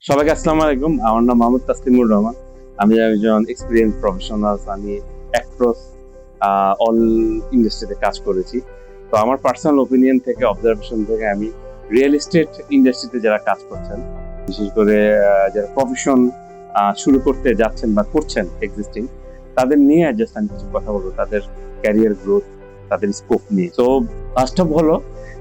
সবাইকে আসসালামু আলাইকুম। আমার নাম মোহাম্মদ তাসলিমুর রহমান। আমি একজন এক্সপিরিয়েন্স প্রফেশনাল। আমি অ্যাক্রস অল ইন্ডাস্ট্রিতে কাজ করেছি। তো আমার পার্সোনাল ওপিনিয়ন থেকে, অবজারভেশন থেকে, আমি রিয়েল এস্টেট ইন্ডাস্ট্রিতে যারা কাজ করছেন, বিশেষ করে যারা প্রফেশন শুরু করতে যাচ্ছেন বা করছেন এক্সিস্টিং, তাদের নিয়ে জাস্ট আমি কিছু কথা বলবো, তাদের ক্যারিয়ার গ্রোথ, তাদের স্কোপ নিয়ে। তো ফার্স্ট অফ হলো,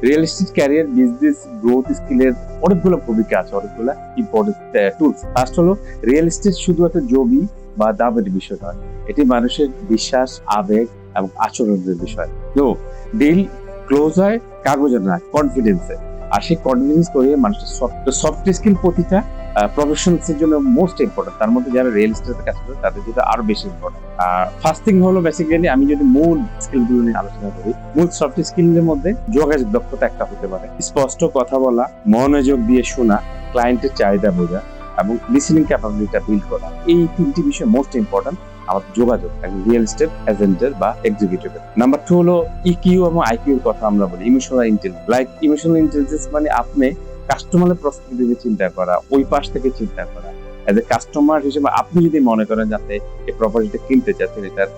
real estate career business growth স্কিলের অনেকগুলো ভূমিকা আছে, অনেকগুলো ইম্পর্টেন্ট টুলস। ফার্স্ট হলো, রিয়েল এস্টেট শুধু একটা জমি বা দামের বিষয় নয়, এটি মানুষের বিশ্বাস, আবেগ এবং আচরণের বিষয়। তো ডিল ক্লোজ হয় কাগজে না, কনফিডেন্সে। আর সেই কনফিডেন্স তৈরি হয় মানুষের সফট স্কিল প্রতিটা প্রফেশনালস এর জন্য মোস্ট ইম্পর্টেন্ট। তার মধ্যে যারা রিয়েল এস্টেটে কাজ করে তাদের জন্য আরো বেশি ইম্পর্টেন্ট। আর ফার্স্ট থিং হলো, বেসিক্যালি আমি যদি মূল স্কিল গুলো নিয়ে আলোচনা করি, মূল সফট স্কিলের মধ্যে যোগাযোগ দক্ষতা একটা হতে পারে। স্পষ্ট কথা বলা, মনোযোগ দিয়ে শোনা, ক্লায়েন্টের চাহিদা বোঝা এবং লিসেনিং ক্যাপাবিলিটি বিল্ড করা, এই তিনটি বিষয় মোস্ট ইম্পর্টেন্ট আমাদের যোগাযোগ একজন রিয়েল এস্টেট এজেন্টের বা এক্সিকিউটিভের। নাম্বার 2 হলো ইকিউ এবং আইকিউ এর কথা আমরা বলি, emotional intelligence. Like emotional intelligence মানে আপনি কাস্টমারের পার্সপেক্টিভে চিন্তা করা, ওই পাশ থেকে চিন্তা করা। এজ এ কাস্টমার হিসেবে আপনি যদি মনে করেন যাতে এই প্রপার্টিটা কিনতে চাচ্ছেন, এটার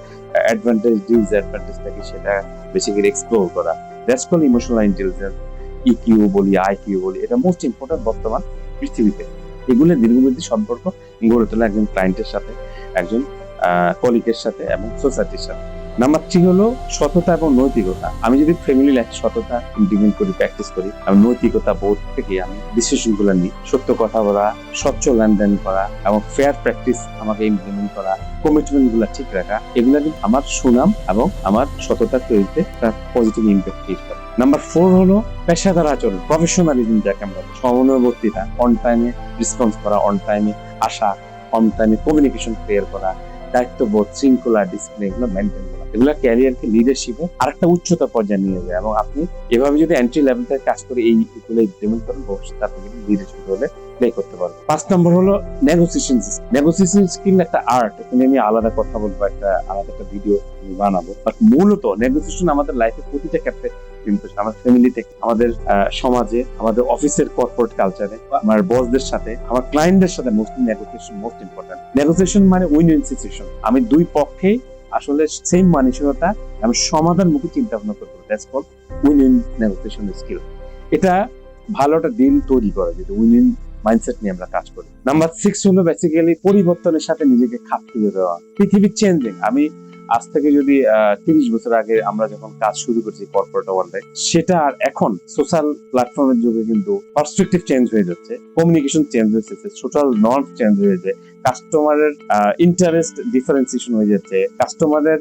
অ্যাডভান্টেজ ডিসঅ্যাডভান্টেজ থাকে, সেটা বেসিক্যালি এক্সপ্লোর করা, that's called emotional intelligence. EQ বলি, আইকিউ বলি, এটা মোস্ট ইম্পর্টেন্ট বর্তমান পৃথিবীতে। এগুলো দীর্ঘমেয়াদী সম্পর্ক গড়ে তোলা একজন ক্লায়েন্টের সাথে, একজন কলিগের সাথে এবং সোসাইটির সাথে। নাম্বার 3 হলো সততা এবং নৈতিকতা। আমি যদি ফ্যামিলি লাইফ সততা ইমপ্লিমেন্ট করি, প্র্যাকটিস করি, এবং নৈতিকতা বোধ থেকে আমি ডিসিশন গুলো নিই, সত্য কথা বলা, স্বচ্ছ লেনদেন করা এবং ফেয়ার প্র্যাকটিস আমাকে ইমপ্লিমেন্ট করা, কমিটমেন্ট গুলা ঠিক রাখা, এগুলা কিন্তু আমার সুনাম এবং আমার সততা তৈরিতে তার পজিটিভ ইম্প্যাক্ট ক্রিয়েট করে। নাম্বার 4 হলো পেশাদার আচরণ, প্রফেশনালিজম যাকে আমরা বলি, সমন্বয়বর্তিতা, অন টাইমে রেসপন্স করা, অন টাইমে আসা, অন টাইমে কমিউনিকেশন ক্লিয়ার করা, দায়িত্ববোধ, শৃঙ্খলা, ডিসিপ্লিন, এগুলো মেনটেন করা। এগুলো ক্যারিয়ারকে লিডারশিপে আরেকটা উচ্চতা পর্যায়ে নিয়ে যায় এবং আপনি এভাবে যদি এন্ট্রি লেভেল থেকে কাজ করে এইগুলো ইমপ্লিমেন্ট করেন, ভবিষ্যতে আপনি কিন্তু লিডারশিপ রোলে প্লে করতে পারবেন। 5 নম্বর হলো নেগোসিয়েশন স্কিল। নেগোসিয়েশন স্কিল একটা আর্ট, এখানে আমি আলাদা কথা বলবো, আলাদা একটা ভিডিও আমি বানাবো। বাট মূলত নেগোসিয়েশন আমাদের লাইফে প্রতিটা ক্ষেত্রে কিন্তু, আমার ফ্যামিলি থেকে, আমাদের সমাজে, আমাদের অফিসের কর্পোরেট কালচারে, আমার বসদের সাথে, আমার ক্লায়েন্টদের সাথে mostly negotiation most important. Negotiation মানে উইন উইন সিচুয়েশন। আমি দুই পক্ষে আসলে সেম মানসিকতা এবং সমাধানমুখী চিন্তা ভাবনা করতে হবে। That's called win win negotiation skill. এটা ভালো একটা ডিল তৈরি করে, যেটা উইন উইন মাইন্ডসেট নিয়ে আমরা কাজ করি। নাম্বার 6 হলো বেসিক্যালি পরিবর্তনের সাথে নিজেকে খাপ খাইয়ে দেওয়া। পৃথিবী চেঞ্জিং। আমি আজ থেকে যদি 30 বছর আগে আমরা যখন কাজ শুরু করছি কর্পোরেট ওয়ার্ল্ডে, সেটা আর এখন সোশ্যাল প্ল্যাটফর্মের যুগে কিন্তু পার্সপেক্টিভ চেঞ্জ হয়ে যাচ্ছে, কমিউনিকেশন চেঞ্জ হয়ে যাচ্ছে, সোশ্যাল নর্ম চেঞ্জ হয়ে যাচ্ছে, কাস্টমারের ইন্টারেস্ট ডিফারেন্সিয়েশন হয়ে যাচ্ছে, কাস্টমারের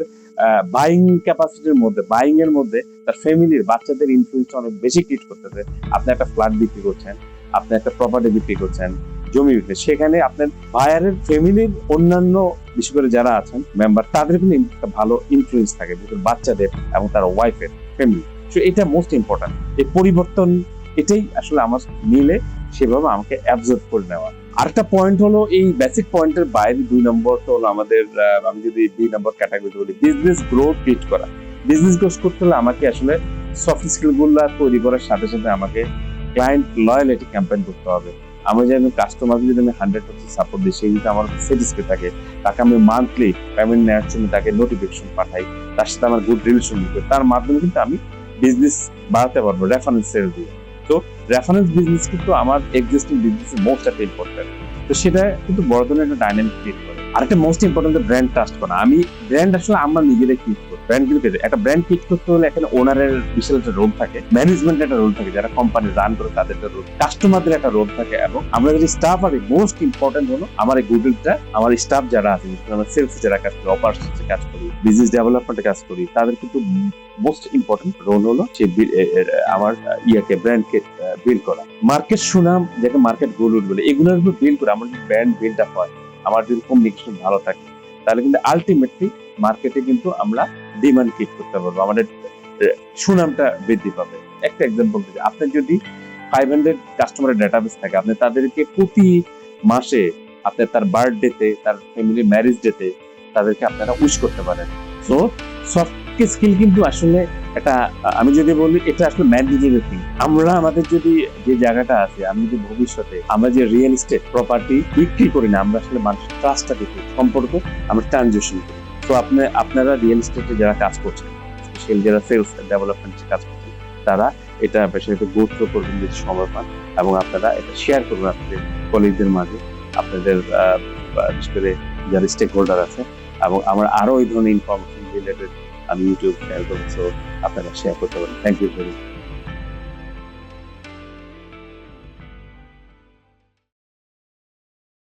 বাইং ক্যাপাসিটির মধ্যে, বাইং এর মধ্যে তার ফ্যামিলির বাচ্চাদের ইনফ্লুয়েন্স অনেক বেশি ক্রিয়েট করতেছে। আপনি একটা ফ্ল্যাট বিক্রি করছেন, আপনি একটা প্রপার্টি বিক্রি করছেন, জমি বিক্রি, সেখানে আপনার বায়ারের ফ্যামিলির অন্যান্য, বিশেষ করে যারা আছেন মেম্বার, তাদের কিন্তু একটা ভালো ইনফ্লুয়েন্স থাকে, বিশেষ বাচ্চাদের এবং তার ওয়াইফের ফ্যামিলি। সো এটা মোস্ট ইম্পর্টেন্ট। এই পরিবর্তন, এটাই আসলে আমার মিলে সেভাবে আমাকে অ্যাবজর্ব করে নেওয়া। আরেকটা পয়েন্ট হলো, এই বেসিক পয়েন্টের বাইরে 2 নম্বরটা হলো আমাদের, আমি যদি 2 নম্বর ক্যাটাগরি বলি, বিজনেস গ্রোথ ক্রিয়েট করা। বিজনেস গ্রোথ করতে হলে আমাকে আসলে সফট স্কিল গুলো তৈরি করার সাথে সাথে আমাকে ক্লায়েন্ট লয়ালিটি ক্যাম্পেইন করতে হবে। আমি যদি কাস্টমারকে যদি আমি 100% সাপোর্ট দিই, সে যদি আমার স্যাটিসফাই থাকে, তাকে আমি মান্থলি পেমেন্ট নেওয়ার জন্য তাকে নোটিফিকেশন পাঠাই, তার সাথে আমার গুড রিলেশন দিতে, তার মাধ্যমে কিন্তু আমি বিজনেস বাড়াতে পারবো রেফারেন্স সেল দিয়ে। তো রেফারেন্স বিজনেস কিন্তু আমার এক্সিস্টিং বিজনেসের মোস্ট একটা ইম্পর্টেন্ট। তো সেটা কিন্তু বড় ধরনের একটা ডাইনামিক ক্রিয়েট করে। আরেকটা মোস্ট ইম্পর্টেন্ট, ব্র্যান্ড ট্রাস্ট করা। আমি ব্র্যান্ড আসলে আমরা নিজেরাই ক্রিয়েট করি। ব্র্যান্ড কিন্তু একটা ব্র্যান্ড ক্রিয়েট করতে হলে এখানে ওনারের বিশাল একটা রোল থাকে, ম্যানেজমেন্টের একটা রোল থাকে, যারা কোম্পানি রান করে তাদের একটা রোল, কাস্টমারদের একটা রোল থাকে, এবং আমরা যদি স্টাফ আর মোস্ট ইম্পর্টেন্ট হলো আমার এই গুডউইলটা, আমার স্টাফ যারা আছে, আমরা সেলস যারা কাজ করি, অপারেশনসে কাজ করি, বিজনেস ডেভেলপমেন্টে কাজ করি, তাদের কিন্তু মোস্ট ইম্পর্টেন্ট রোল হলো সে আমার ব্র্যান্ডকে বিল্ড করা। মার্কেট সুনাম, যাকে মার্কেট গোলউড বলে, এগুলোর উপর বিল্ড করে আমার যদি ব্র্যান্ড বিল্ড আপ হয়, আমার যদি কমিউনিকেশন ভালো থাকে, তাহলে কিন্তু আলটিমেটলি মার্কেটে কিন্তু আমরা ডিমান্ড ক্রিয়েট করতে পারবো, আমাদের সুনামটা বৃদ্ধি পাবে। একটা এক্সাম্পল দিই, আপনার যদি 500 কাস্টমারের ডাটাবেস থাকে, আপনি তাদেরকে প্রতি মাসে আপনার তার বার্থডেতে, তার ফ্যামিলি ম্যারেজ ডেতে তাদেরকে আপনারা উইশ করতে পারেন। সো সফট স্কিল কিন্তু আসলে এটা আমি যদি বলি এটা আসলে ম্যান্ডেটরি থিং। আমরা আমাদের যদি যে জায়গাটা আছে, আমি যদি ভবিষ্যতে আমরা যে রিয়েল এস্টেট প্রপার্টি বিক্রি করি না, আমরা আসলে মানুষের ট্রাস্টটা দেখি, সম্পর্ক আমরা ট্রানজেকশন করি। তো আপনারা রিয়েল এস্টেটে যারা কাজ করছেন, স্পেশালি যারা সেলস ডেভেলপমেন্টে কাজ করছেন, তারা এটা বিষয়টা গুরুত্ব করবেন যদি সময় পান, এবং আপনারা এটা শেয়ার করবেন আপনাদের কলিগদের মাঝে, আপনাদের বিশেষ করে যারা স্টেক হোল্ডার আছে। এবং আমার আরো এই ধরনের ইনফরমেশন রিলেটেড আমি ইউটিউব শেয়ার করবো, সো আপনারা শেয়ার করতে পারেন। Thank you very much.